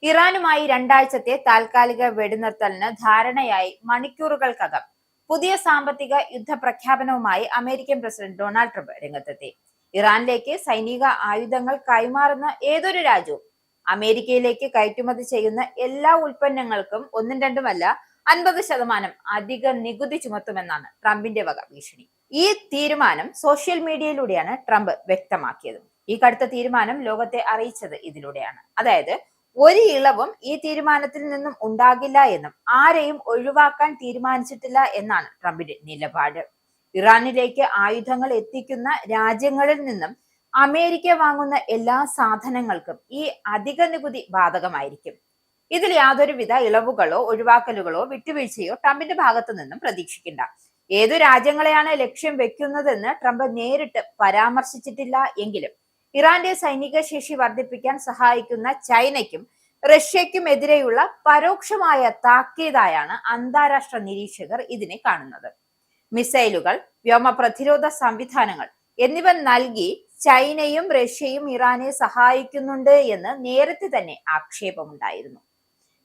ഇറാനുമായി രണ്ടാഴ്ചത്തെ താൽക്കാലിക വെടിനിർത്തലിന് ധാരണയായി മണിക്കൂറുകൾക്കകം പുതിയ സാമ്പത്തിക യുദ്ധ പ്രഖ്യാപനവുമായി അമേരിക്കൻ പ്രസിഡന്റ് ഡൊണാൾഡ് ട്രംപ് രംഗത്തെത്തി. ഇറാനിലേക്ക് സൈനിക ആയുധങ്ങൾ കൈമാറുന്ന ഏതൊരു രാജ്യവും അമേരിക്കയിലേക്ക് കയറ്റുമതി ചെയ്യുന്ന എല്ലാ ഉൽപ്പന്നങ്ങൾക്കും ഒന്നും രണ്ടുമല്ല 50% അധിക നികുതി ചുമത്തുമെന്നാണ് ട്രംപിന്റെ വക ഭീഷണി. ഈ തീരുമാനം സോഷ്യൽ മീഡിയയിലൂടെയാണ് ട്രംപ് വ്യക്തമാക്കിയത്. ഈ കടുത്ത തീരുമാനം ലോകത്തെ അറിയിച്ചത് ഇതിലൂടെയാണ്. അതായത് ഒരു ഇളവും ഈ തീരുമാനത്തിൽ നിന്നും ഉണ്ടാകില്ല എന്നും ആരെയും ഒഴിവാക്കാൻ തീരുമാനിച്ചിട്ടില്ല എന്നാണ് ട്രംപിന്റെ നിലപാട്. ഇറാനിലേക്ക് ആയുധങ്ങൾ എത്തിക്കുന്ന രാജ്യങ്ങളിൽ നിന്നും അമേരിക്ക വാങ്ങുന്ന എല്ലാ സാധനങ്ങൾക്കും ഈ അധിക നികുതി ബാധകമായിരിക്കും. ഇതിൽ യാതൊരുവിധ ഇളവുകളോ ഒഴിവാക്കലുകളോ വിട്ടുവീഴ്ചയോ ട്രംപിന്റെ ഭാഗത്തു നിന്നും പ്രതീക്ഷിക്കേണ്ട. ഏതു രാജ്യങ്ങളെയാണ് ലക്ഷ്യം വെക്കുന്നതെന്ന് ട്രംപ് നേരിട്ട് പരാമർശിച്ചിട്ടില്ല എങ്കിലും ഇറാന്റെ സൈനിക ശേഷി വർദ്ധിപ്പിക്കാൻ സഹായിക്കുന്ന ചൈനയ്ക്കും റഷ്യയ്ക്കും എതിരെയുള്ള പരോക്ഷമായ താക്കീതായാണ് അന്താരാഷ്ട്ര നിരീക്ഷകർ ഇതിനെ കാണുന്നത്. മിസൈലുകൾ, വ്യോമ പ്രതിരോധ സംവിധാനങ്ങൾ എന്നിവ നൽകി ചൈനയും റഷ്യയും ഇറാനെ സഹായിക്കുന്നുണ്ട് എന്ന് നേരത്തെ തന്നെ ആക്ഷേപമുണ്ടായിരുന്നു.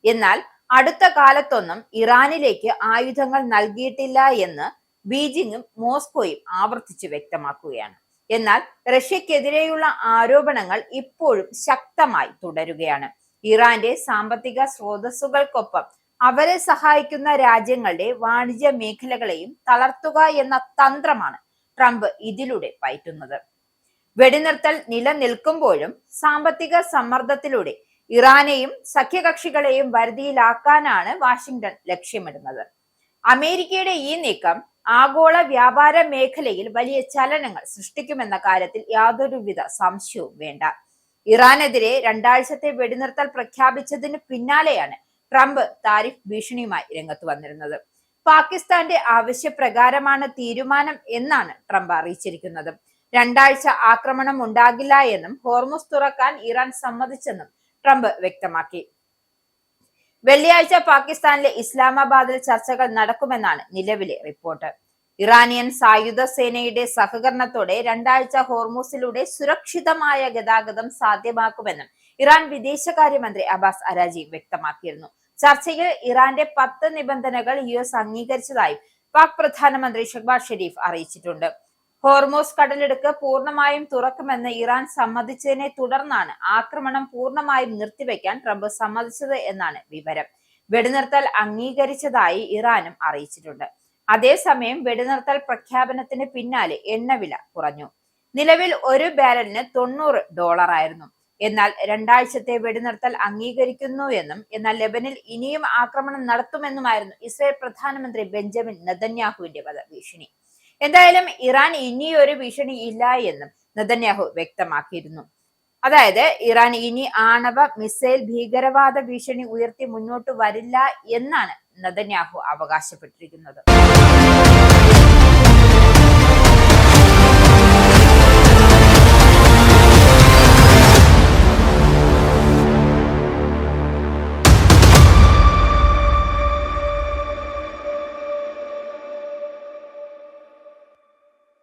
എന്നാൽ അടുത്ത കാലത്തൊന്നും ഇറാനിലേക്ക് ആയുധങ്ങൾ നൽകിയിട്ടില്ല എന്ന് ബീജിംഗും മോസ്കോയും ആവർത്തിച്ച് വ്യക്തമാക്കുകയാണ്. എന്നാൽ റഷ്യക്കെതിരെയുള്ള ആരോപണങ്ങൾ ഇപ്പോഴും ശക്തമായി തുടരുകയാണ്. ഇറാന്റെ സാമ്പത്തിക സ്രോതസ്സുകൾക്കൊപ്പം അവരെ സഹായിക്കുന്ന രാജ്യങ്ങളുടെ വാണിജ്യ മേഖലകളെയും തളർത്തുക എന്ന തന്ത്രമാണ് ട്രംപ് ഇതിലൂടെ പയറ്റുന്നത്. വെടിനിർത്തൽ നിലനിൽക്കുമ്പോഴും സാമ്പത്തിക സമ്മർദ്ദത്തിലൂടെ ഇറാനെയും സഖ്യകക്ഷികളെയും വരുതിയിലാക്കാനാണ് വാഷിംഗ്ടൺ ലക്ഷ്യമിടുന്നത്. അമേരിക്കയുടെ ഈ നീക്കം ആഗോള വ്യാപാര മേഖലയിൽ വലിയ ചലനങ്ങൾ സൃഷ്ടിക്കുമെന്ന കാര്യത്തിൽ യാതൊരുവിധ സംശയവും വേണ്ട. ഇറാനെതിരെ രണ്ടാഴ്ചത്തെ വെടിനിർത്തൽ പ്രഖ്യാപിച്ചതിന് പിന്നാലെയാണ് ട്രംപ് താരിഫ് ഭീഷണിയുമായി രംഗത്ത് വന്നിരുന്നത്. പാകിസ്ഥാന്റെ ആവശ്യപ്രകാരമാണ് തീരുമാനം എന്നാണ് ട്രംപ് അറിയിച്ചിരിക്കുന്നത്. രണ്ടാഴ്ച ആക്രമണം ഉണ്ടാകില്ല എന്നും ഹോർമുസ് തുറക്കാൻ ഇറാൻ സമ്മതിച്ചെന്നും ട്രംപ് വ്യക്തമാക്കി. വെള്ളിയാഴ്ച പാകിസ്ഥാനിലെ ഇസ്ലാമാബാദിൽ ചർച്ചകൾ നടക്കുമെന്നാണ് നിലവിലെ റിപ്പോർട്ട്. ഇറാനിയൻ സായുധ സേനയുടെ സഹകരണത്തോടെ രണ്ടാഴ്ച ഹോർമുസിലൂടെ സുരക്ഷിതമായ ഗതാഗതം സാധ്യമാക്കുമെന്നും ഇറാൻ വിദേശകാര്യമന്ത്രി അബ്ബാസ് അരാജി വ്യക്തമാക്കിയിരുന്നു. ചർച്ചയിൽ ഇറാന്റെ 10 നിബന്ധനകൾ US അംഗീകരിച്ചതായും പാക് പ്രധാനമന്ത്രി ഷഹബാസ് ഷെരീഫ് അറിയിച്ചിട്ടുണ്ട്. ഹോർമോസ് കടലിടുക്ക് പൂർണ്ണമായും തുറക്കുമെന്ന് ഇറാൻ സമ്മതിച്ചതിനെ തുടർന്നാണ് ആക്രമണം പൂർണ്ണമായും നിർത്തിവെക്കാൻ ട്രംപ് സമ്മതിച്ചത് എന്നാണ് വിവരം. വെടിനിർത്തൽ അംഗീകരിച്ചതായി ഇറാനും അറിയിച്ചിട്ടുണ്ട്. അതേസമയം വെടിനിർത്തൽ പ്രഖ്യാപനത്തിന് പിന്നാലെ എണ്ണവില കുറഞ്ഞു. നിലവിൽ ഒരു ബാരലിന് $90 ആയിരുന്നു. എന്നാൽ രണ്ടാഴ്ചത്തെ വെടിനിർത്തൽ അംഗീകരിക്കുന്നു എന്നും എന്നാൽ ലെബനിൽ ഇനിയും ആക്രമണം നടത്തുമെന്നുമായിരുന്നു ഇസ്രായേൽ പ്രധാനമന്ത്രി ബെഞ്ചമിൻ നെതന്യാഹുവിന്റെ ഭീഷണി. എന്തായാലും ഇറാൻ ഇനിയൊരു ഭീഷണി ഇല്ല എന്നും നെതന്യാഹു വ്യക്തമാക്കിയിരുന്നു. അതായത് ഇറാൻ ഇനി ആണവ, മിസൈൽ, ഭീകരവാദ ഭീഷണി ഉയർത്തി മുന്നോട്ട് വരില്ല എന്നാണ് നെതന്യാഹു അവകാശപ്പെട്ടിരിക്കുന്നത്.